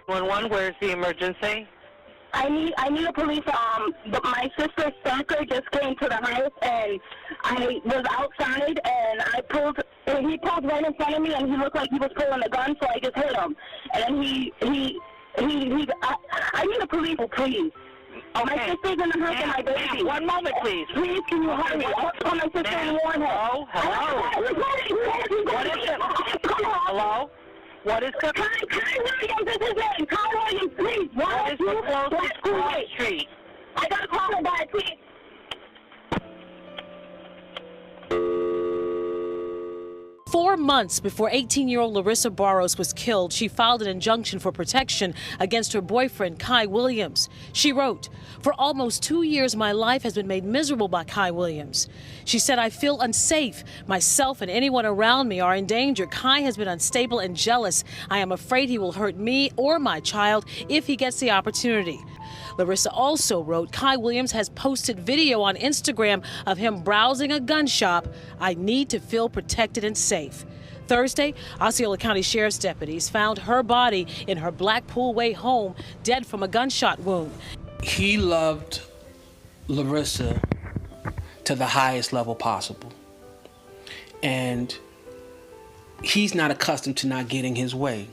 911, where's the emergency? I need a police. But my sister Stalker just came to the house, and I was outside, and he pulled right in front of me, and he looked like he was pulling a gun, so I just hit him. And then I need a police, please. Okay. My sister's in the house and my baby. One moment, please. Please, can you hurry? I'll call my sister and warn her. Hello? What is it? Hello? What is the... Kai Williams is his name. Kai Williams, please. What is the closest cross street? I gotta call her back, please. 4 months before 18-year-old Larissa Barros was killed, she filed an injunction for protection against her boyfriend, Kai Williams. She wrote, "For almost 2 years, my life has been made miserable by Kai Williams." She said, "I feel unsafe. Myself and anyone around me are in danger. Kai has been unstable and jealous. I am afraid he will hurt me or my child if he gets the opportunity." Larissa also wrote, "Kai Williams has posted video on Instagram of him browsing a gun shop. I need to feel protected and safe." Thursday, Osceola County Sheriff's deputies found her body in her Blackpool Way home, dead from a gunshot wound. He loved Larissa to the highest level possible. And he's not accustomed to not getting his way.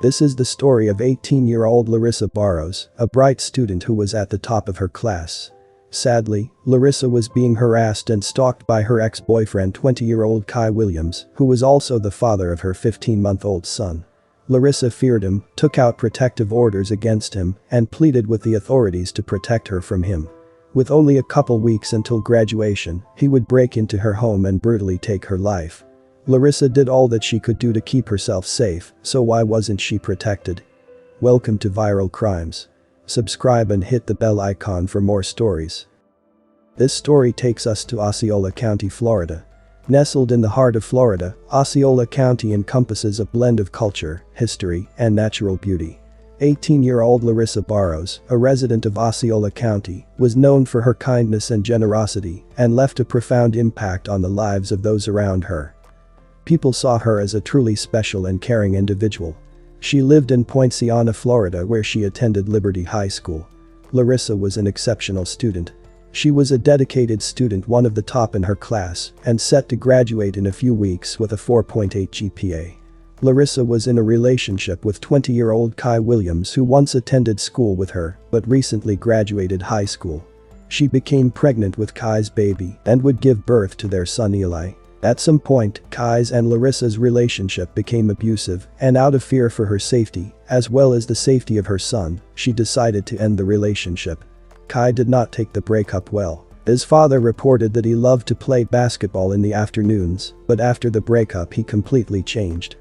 This is the story of 18-year-old Larissa Barros, a bright student who was at the top of her class. Sadly, Larissa was being harassed and stalked by her ex-boyfriend 20-year-old Kai Williams, who was also the father of her 15-month-old son. Larissa feared him, took out protective orders against him, and pleaded with the authorities to protect her from him. With only a couple weeks until graduation, he would break into her home and brutally take her life. Larissa did all that she could do to keep herself safe, so why wasn't she protected? Welcome to Viral Crimes. Subscribe and hit the bell icon for more stories. This story takes us to Osceola County, Florida. Nestled in the heart of Florida, Osceola County encompasses a blend of culture, history, and natural beauty. 18-year-old Larissa Barros, a resident of Osceola County, was known for her kindness and generosity and left a profound impact on the lives of those around her. People saw her as a truly special and caring individual. She lived in Poinciana, Florida, where she attended Liberty High School. Larissa was an exceptional student. She was a dedicated student, one of the top in her class, and set to graduate in a few weeks with a 4.8 GPA. Larissa was in a relationship with 20-year-old Kai Williams, who once attended school with her, but recently graduated high school. She became pregnant with Kai's baby and would give birth to their son Eli. At some point, Kai's and Larissa's relationship became abusive, and out of fear for her safety, as well as the safety of her son, she decided to end the relationship. Kai did not take the breakup well. His father reported that he loved to play basketball in the afternoons, but after the breakup he completely changed.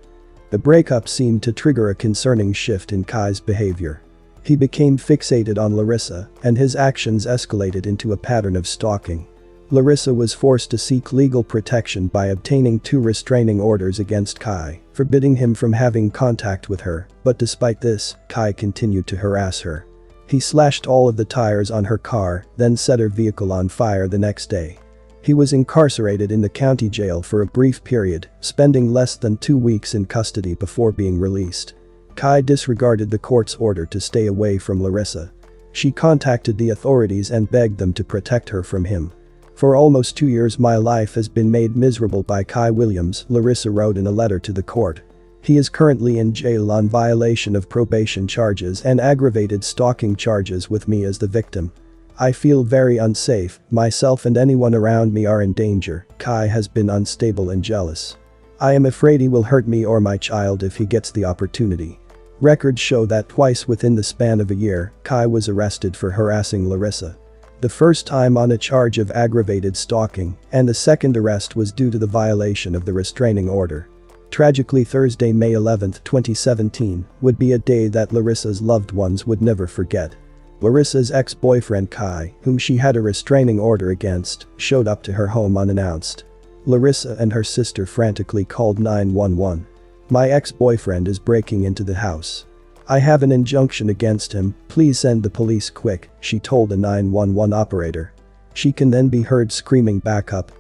The breakup seemed to trigger a concerning shift in Kai's behavior. He became fixated on Larissa, and his actions escalated into a pattern of stalking. Larissa was forced to seek legal protection by obtaining 2 restraining orders against Kai, forbidding him from having contact with her, but despite this, Kai continued to harass her. He slashed all of the tires on her car, then set her vehicle on fire the next day. He was incarcerated in the county jail for a brief period, spending less than 2 weeks in custody before being released. Kai disregarded the court's order to stay away from Larissa. She contacted the authorities and begged them to protect her from him. "For almost 2 years my life has been made miserable by Kai Williams," Larissa wrote in a letter to the court. "He is currently in jail on violation of probation charges and aggravated stalking charges with me as the victim. I feel very unsafe, myself and anyone around me are in danger. Kai has been unstable and jealous. I am afraid he will hurt me or my child if he gets the opportunity." Records show that twice within the span of a year, Kai was arrested for harassing Larissa. The first time on a charge of aggravated stalking, and the second arrest was due to the violation of the restraining order. Tragically, Thursday, May 11, 2017, would be a day that Larissa's loved ones would never forget. Larissa's ex-boyfriend Kai, whom she had a restraining order against, showed up to her home unannounced. Larissa and her sister frantically called 911. "My ex-boyfriend is breaking into the house. I have an injunction against him, please send the police quick," she told a 911 operator. She can then be heard screaming, back up,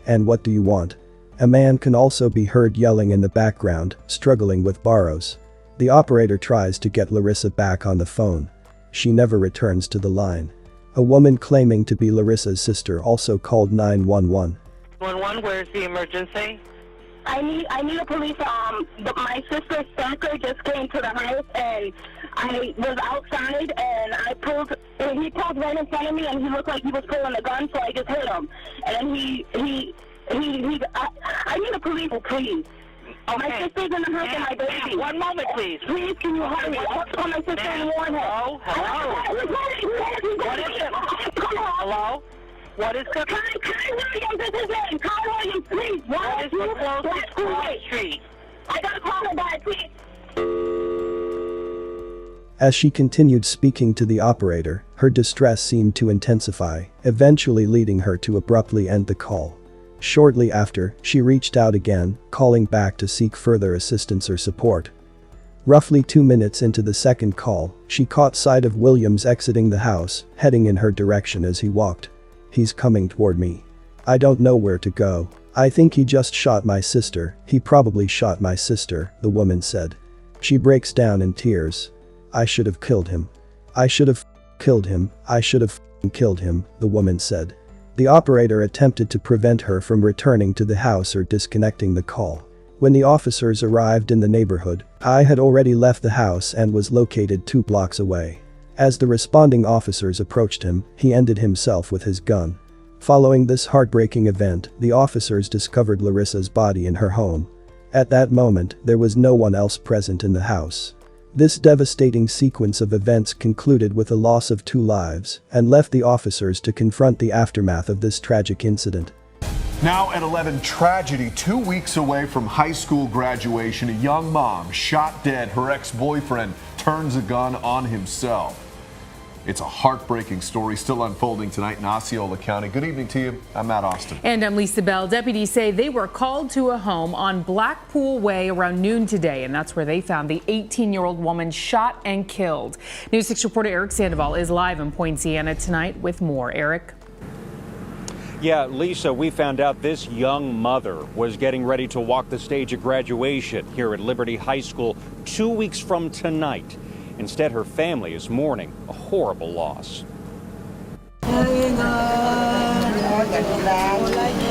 and what do you want?" A man can also be heard yelling in the background, struggling with Barros. The operator tries to get Larissa back on the phone. She never returns to the line. A woman claiming to be Larissa's sister also called 911. 911, where's the emergency? I need a police. My sister Stalker just came to the house, and I was outside, and he pulled right in front of me, and he looked like he was pulling a gun, so I just hit him. And then I need a police, please. Okay. My sister's in the house and my baby. One moment, please. Please, can you hurry? I'll call my sister and warn her. Hello? What is it? Hello? What is the... Kai Williams is his name. Kai Williams, please. What is the closest street? I gotta call her back, please. As she continued speaking to the operator, her distress seemed to intensify, eventually leading her to abruptly end the call. Shortly after, she reached out again, calling back to seek further assistance or support. Roughly 2 minutes into the second call, she caught sight of Williams exiting the house, heading in her direction as he walked. "He's coming toward me. I don't know where to go. I think he just shot my sister. He probably shot my sister," the woman said. She breaks down in tears. "I should have killed him. I should have killed him. I should have killed him," the woman said. The operator attempted to prevent her from returning to the house or disconnecting the call. When the officers arrived in the neighborhood, Kai had already left the house and was located 2 blocks away. As the responding officers approached him, he ended himself with his gun. Following this heartbreaking event, the officers discovered Larissa's body in her home. At that moment, there was no one else present in the house. This devastating sequence of events concluded with the loss of 2 lives and left the officers to confront the aftermath of this tragic incident. Now at 11, tragedy 2 weeks away from high school graduation. A young mom shot dead. Her ex-boyfriend turns a gun on himself. It's a heartbreaking story still unfolding tonight in Osceola County. Good evening to you. I'm Matt Austin. And I'm Lisa Bell. Deputies say they were called to a home on Blackpool Way around noon today, and that's where they found the 18-year-old woman shot and killed. News 6 reporter Eric Sandoval is live in Poinciana tonight with more. Eric? Yeah, Lisa, we found out this young mother was getting ready to walk the stage of graduation here at Liberty High School 2 weeks from tonight. Instead, her family is mourning a horrible loss.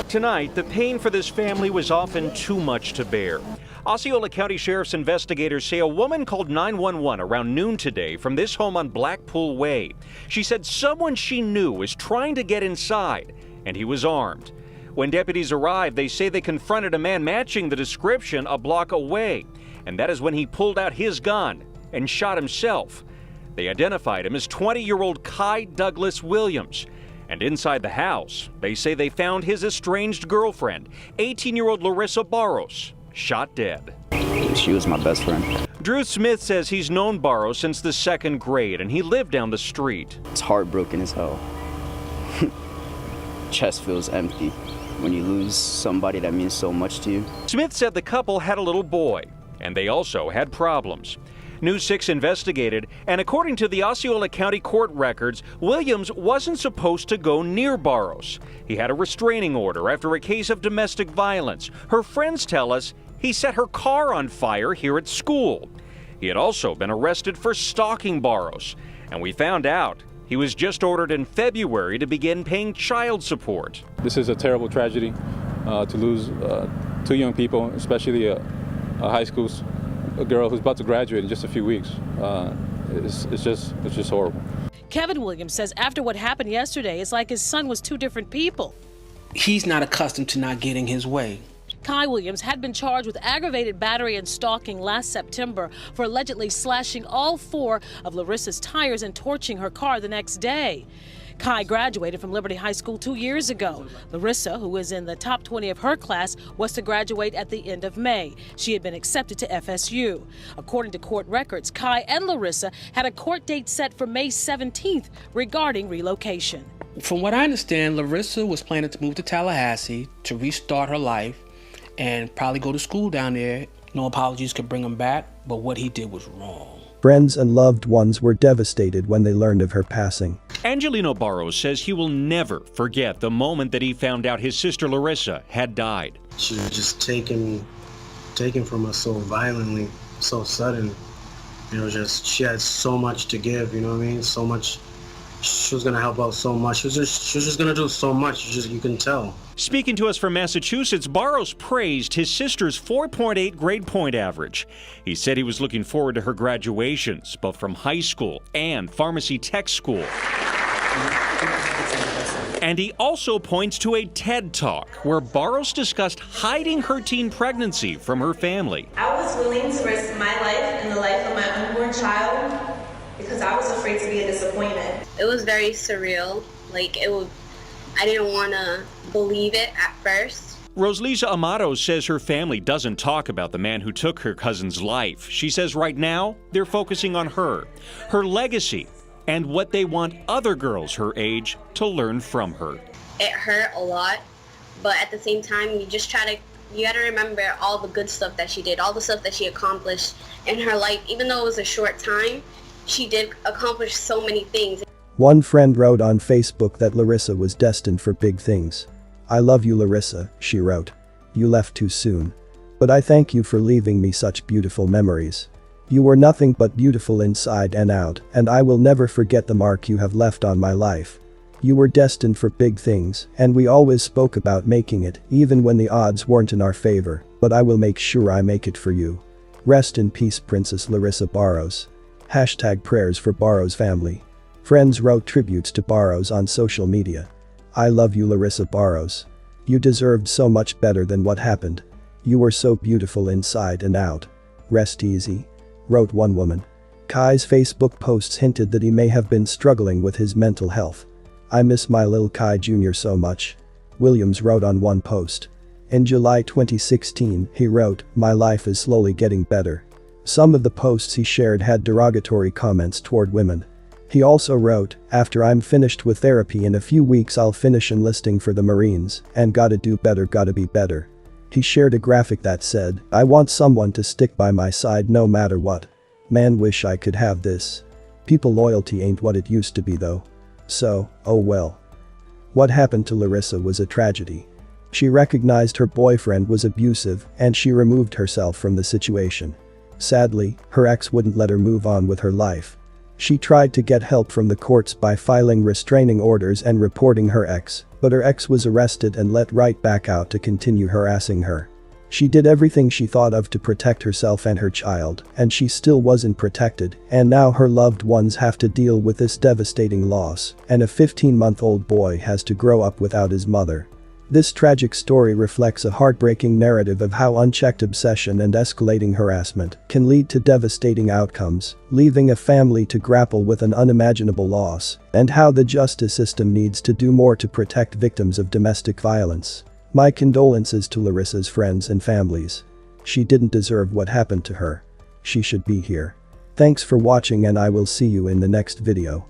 Tonight, the pain for this family was often too much to bear. Osceola County Sheriff's investigators say a woman called 911 around noon today from this home on Blackpool Way. She said someone she knew was trying to get inside, and he was armed. When deputies arrived, they say they confronted a man matching the description a block away, and that is when he pulled out his gun and shot himself. They identified him as 20-year-old Kai Douglas Williams. And inside the house, they say they found his estranged girlfriend, 18-year-old Larissa Barros, shot dead. She was my best friend. Drew Smith says he's known Barros since the 2nd grade, and he lived down the street. It's heartbroken as hell. Chest feels empty when you lose somebody that means so much to you. Smith said the couple had a little boy, and they also had problems. News 6 investigated, and according to the Osceola County court records, Williams wasn't supposed to go near Barros. He had a restraining order after a case of domestic violence. Her friends tell us he set her car on fire here at school. He had also been arrested for stalking Barros, and we found out he was just ordered in February to begin paying child support. This is a terrible tragedy to lose 2 young people, especially a high school a girl who's about to graduate in just a few weeks. It's just horrible. Kevin Williams says after what happened yesterday, it's like his son was 2 different people. He's not accustomed to not getting his way. Kai Williams had been charged with aggravated battery and stalking last September for allegedly slashing all 4 of Larissa's tires and torching her car the next day. Kai graduated from Liberty High School 2 years ago. Larissa, who is in the top 20 of her class, was to graduate at the end of May. She had been accepted to FSU. According to court records, Kai and Larissa had a court date set for May 17th regarding relocation. From what I understand, Larissa was planning to move to Tallahassee to restart her life and probably go to school down there. No apologies could bring him back, but what he did was wrong. Friends and loved ones were devastated when they learned of her passing. Angelino Barros says he will never forget the moment that he found out his sister Larissa had died. She was just taken from us so violently, so sudden. It was just, she had so much to give, you know what I mean? So much. She was gonna help out so much. She was just gonna do so much. You can tell. Speaking to us from Massachusetts, Barros praised his sister's 4.8 grade point average. He said he was looking forward to her graduations, both from high school and pharmacy tech school. And he also points to a TED Talk where Barros discussed hiding her teen pregnancy from her family. I was willing to risk my life and the life of my unborn child because I was afraid to be a disappointment. It was very surreal. I didn't want to believe it at first. Rosalisa Amato says her family doesn't talk about the man who took her cousin's life. She says right now they're focusing on her legacy, and what they want other girls her age to learn from her. It hurt a lot, but at the same time, you gotta remember all the good stuff that she did, all the stuff that she accomplished in her life. Even though it was a short time, she did accomplish so many things. One friend wrote on Facebook that Larissa was destined for big things. "I love you, Larissa," she wrote. "You left too soon. But I thank you for leaving me such beautiful memories. You were nothing but beautiful inside and out, and I will never forget the mark you have left on my life. You were destined for big things, and we always spoke about making it, even when the odds weren't in our favor, but I will make sure I make it for you. Rest in peace, Princess Larissa Barros." #prayers for Barros family. Friends wrote tributes to Barros on social media. "I love you, Larissa Barros. You deserved so much better than what happened. You were so beautiful inside and out. Rest easy," wrote one woman. Kai's Facebook posts hinted that he may have been struggling with his mental health. "I miss my little Kai Jr. so much," Williams wrote on one post. In July 2016, he wrote, "My life is slowly getting better." Some of the posts he shared had derogatory comments toward women. He also wrote, "After I'm finished with therapy in a few weeks I'll finish enlisting for the Marines, and gotta do better, gotta be better." He shared a graphic that said, "I want someone to stick by my side no matter what. Man, wish I could have this. People loyalty ain't what it used to be though. So, oh well." What happened to Larissa was a tragedy. She recognized her boyfriend was abusive and she removed herself from the situation. Sadly, her ex wouldn't let her move on with her life. She tried to get help from the courts by filing restraining orders and reporting her ex, but her ex was arrested and let right back out to continue harassing her. She did everything she thought of to protect herself and her child, and she still wasn't protected, and now her loved ones have to deal with this devastating loss, and a 15-month-old boy has to grow up without his mother. This tragic story reflects a heartbreaking narrative of how unchecked obsession and escalating harassment can lead to devastating outcomes, leaving a family to grapple with an unimaginable loss, and how the justice system needs to do more to protect victims of domestic violence. My condolences to Larissa's friends and families. She didn't deserve what happened to her. She should be here. Thanks for watching, and I will see you in the next video.